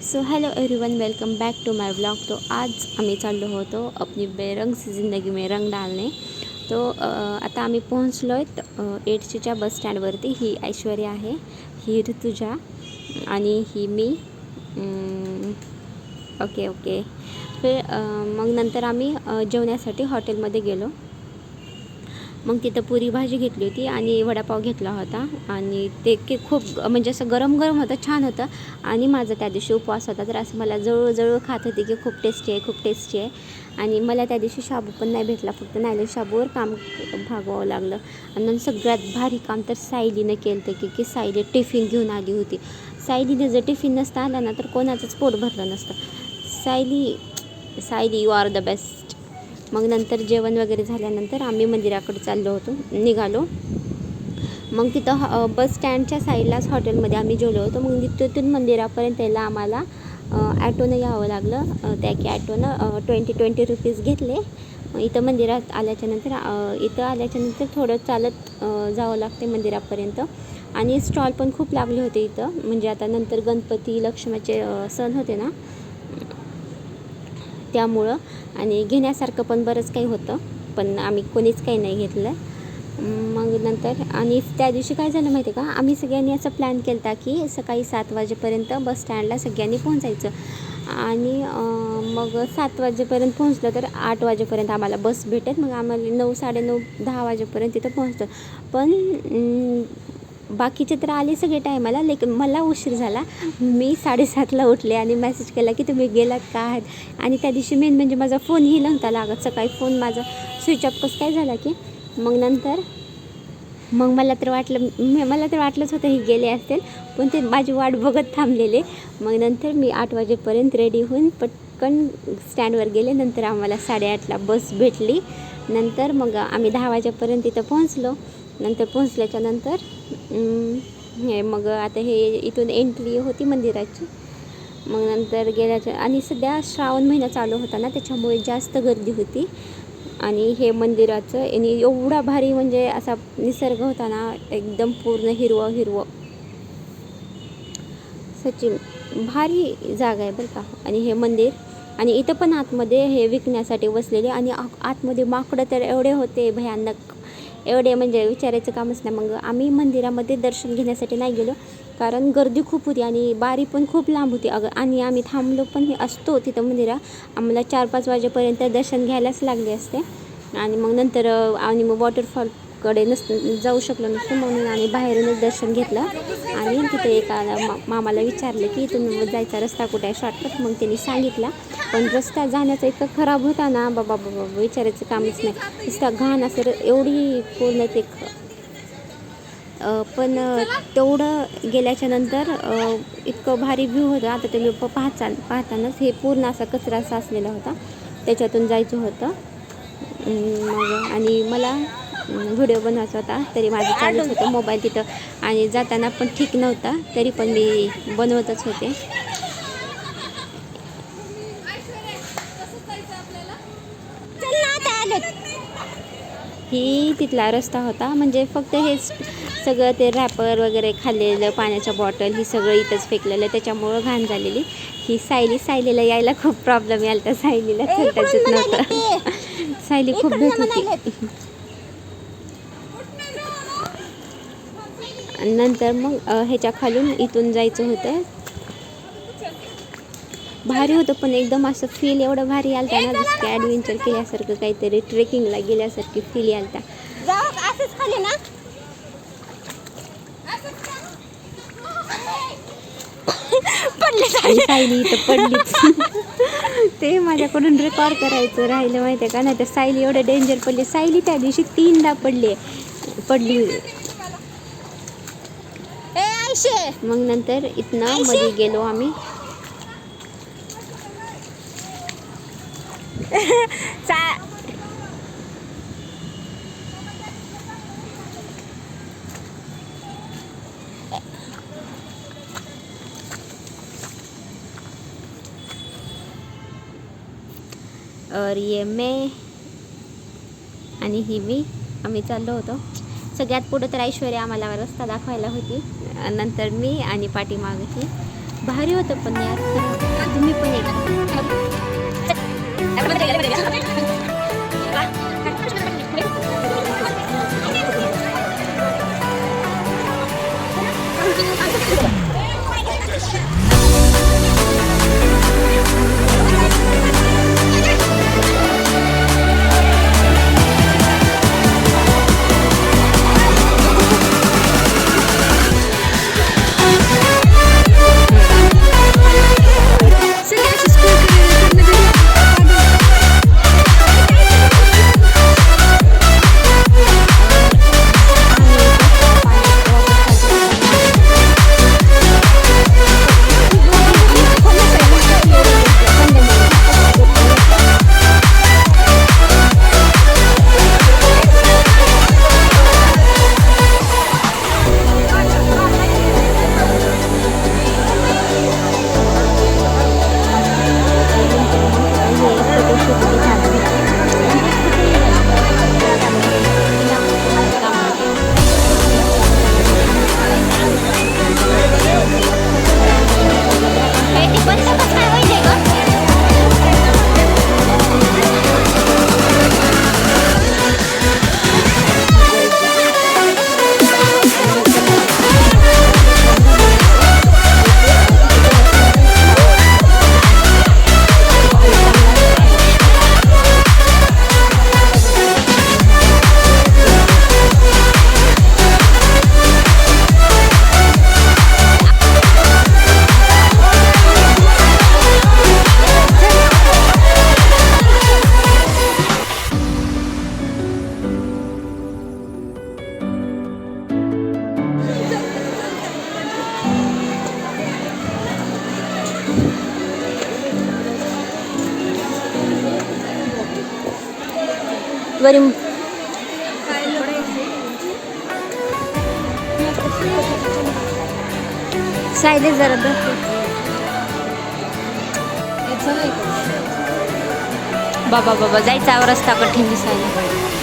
So hello everyone, welcome back to my blog. तो आज आम्ही चाललो होतो अपनी बेरंग सी ज़िंदगी में रंग डालने। तो आता आम्ही पोहोचलो आहेत एडशीच्या बस स्टँडवरती। ही ऐश्वर्या आहे, ही ऋतुजा आणि ही मी। ओके फिर मग नंतर आम्ही जेवण्यासाठी हॉटेलमध्ये गेलो। मग तिथं पुरी भाजी घेतली होती आणि वडापाव घेतला होता आणि ते खूप म्हणजे असं गरम गरम होतं, छान होतं। आणि माझा त्या दिवशी उपवास होता, तर असं मला जळू खात होती की खूप टेस्टी आहे। आणि मला त्या दिवशी शाबू पण नाही भेटला, फक्त नायले शाबूवर काम भागवावं लागलं। आणि सगळ्यात भारी काम तर सायलीनं केलं होतं की सायली टिफिन घेऊन आली होती। सायलीने जर टिफिन नसता आला ना तर कोणाचंच पोट भरलं नसतं। Sayali you are the best. मग नंतर जेवण वगैरे झाल्यानंतर आम्ही मंदिराकडे निघालो। मग तिथं बस स्टँडच्या साईडलाच हॉटेलमध्ये आम्ही जेवलो होतो। मग तिथून मंदिरापर्यंत यायला आम्हाला ॲटोनं यावं लागलं। त्या की ॲटोनं 20 रुपीज घेतले। इथं मंदिरात आल्याच्यानंतर थोडं चालत जावं लागते मंदिरापर्यंत। आणि स्टॉल पण खूप लागले होते इथं, म्हणजे आता नंतर गणपती लक्ष्मीचे सण होते ना त्यामुळं। आणि घेण्यासारखं पण बरंच काही होतं, पण आम्ही कोणीच काही नाही घेतलं। मग नंतर आणि त्या दिवशी काय झालं माहिती आहे का, आम्ही सगळ्यांनी असं प्लॅन केला होता की सकाळी 7 वाजेपर्यंत बस स्टँडला सगळ्यांनी पोहोचायचं। आणि मग 7 वाजेपर्यंत पोहोचलं तर 8 वाजेपर्यंत आम्हाला बस भेटेल। मग आम्हाला 9, 9:30, 10 वाजेपर्यंत तिथं पोहोचतो। पण बाकीचे तर आले सगळे टायमाला, लेकिन मला उशीर झाला। मी 7:30ला उठले आणि मेसेज केला की तुम्ही गेलात का? आणि त्या दिवशी मेन म्हणजे माझा फोनही नव्हता लागत। सकाळी फोन माझा स्विच ऑफ कसं काय झाला की मग मला तर वाटलंच होतं हे गेले असतील, पण ते माझी वाट बघत थांबलेले। मग नंतर मी 8 वाजेपर्यंत रेडी होऊन पटकन स्टँडवर गेले। नंतर आम्हाला 8:30ला बस भेटली। नंतर मग आम्ही 10 वाजेपर्यंत इथं पोहोचलो। नंतर पोहोचल्याच्या नंतर मग आता हे इथून एंट्री होती मंदिराची। मग नंतर गेल्याच्या आणि सध्या श्रावण महिना चालू होता ना, त्याच्यामुळे जास्त गर्दी होती। आणि हे मंदिराचं आणि एवढा भारी म्हणजे असा निसर्ग होता ना, एकदम पूर्ण हिरवं सचिन भारी जागा आहे बरं का। आणि हे मंदिर आणि इथं पण आतमध्ये हे विकण्यासाठी बसलेले आणि आतमध्ये माकडं तर एवढे होते भयानक, एवढे म्हणजे विचारायचं कामच नाही। मग आम्ही मंदिरामध्ये दर्शन घेण्यासाठी नाही गेलो, कारण गर्दी खूप होती आणि बारी पण खूप लांब होती आणि आम्ही थांबलो पण असतो तिथं मंदिरात आम्हाला 4-5 वाजेपर्यंत दर्शन घ्यायलाच लागले असते। आणि मग नंतर मग वॉटरफॉलकडे जाऊ शकलो नसतो, म्हणून आम्ही बाहेरूनच दर्शन घेतलं। आणि तिथे एका मामाला विचारलं की इथून जायचा रस्ता कुठे आहे शॉर्टकट, मग त्यांनी सांगितला। पण रस्ता जाण्याचा इतका खराब होता ना, बाबा विचारायचं कामच नाही। नुसता घाण असं एवढी पूर्ण ते पण तेवढं गेल्याच्या नंतर इतकं भारी व्ह्यू होतं। आता तुम्ही पाहतानाच हे पूर्ण असा कचरा साचलेला होता, त्याच्यातून जायचं होतं। मग आणि मला व्हिडिओ बनवायचा होता, तरी माझं चालूच होतं मोबाईल तिथं। आणि जाताना पण ठीक नव्हता, तरी पण मी बनवतच होते। ही तिथला रस्ता होता, म्हणजे फक्त हेच सगळं ते रॅपर वगैरे खाल्लेलं, पाण्याच्या बॉटल ही सगळं इथंच फेकलेलं, त्याच्यामुळं घाण झालेली। ही सायलीला यायला खूप प्रॉब्लेम यायला, तर सायलीला चलताच येत नव्हतं। सायली खूप भेट होती। नंतर मग ह्याच्या खालून इथून जायचं होतं। भारी होतं, पण एकदम असं फील एवढं भारी आलता ना, जसं की ॲडव्हेंचर केल्यासारखं, काहीतरी ट्रेकिंगला गेल्यासारखी फील आलता। सायली इथं पडलीच। ते माझ्याकडून रेकॉर्ड करायचं राहिलं माहिती आहे का, नाही तर सायली एवढं डेंजर पडली। सायली त्या दिवशी 3दा पडली। मग नंतर इथनं मध्ये गेलो आम्ही। और ये मैं आणि ही मी, आम्ही चाललो होतो। सगळ्यात पुढं तर ऐश्वर्या आम्हाला रस्ता दाखवायला होती, नंतर मी आणि पाठीमागं ही। भारी होतं पण यार खरं. तुम्ही पण वरी सायदे जरा बाबा जायचा रस्ता कठीण दिसायला.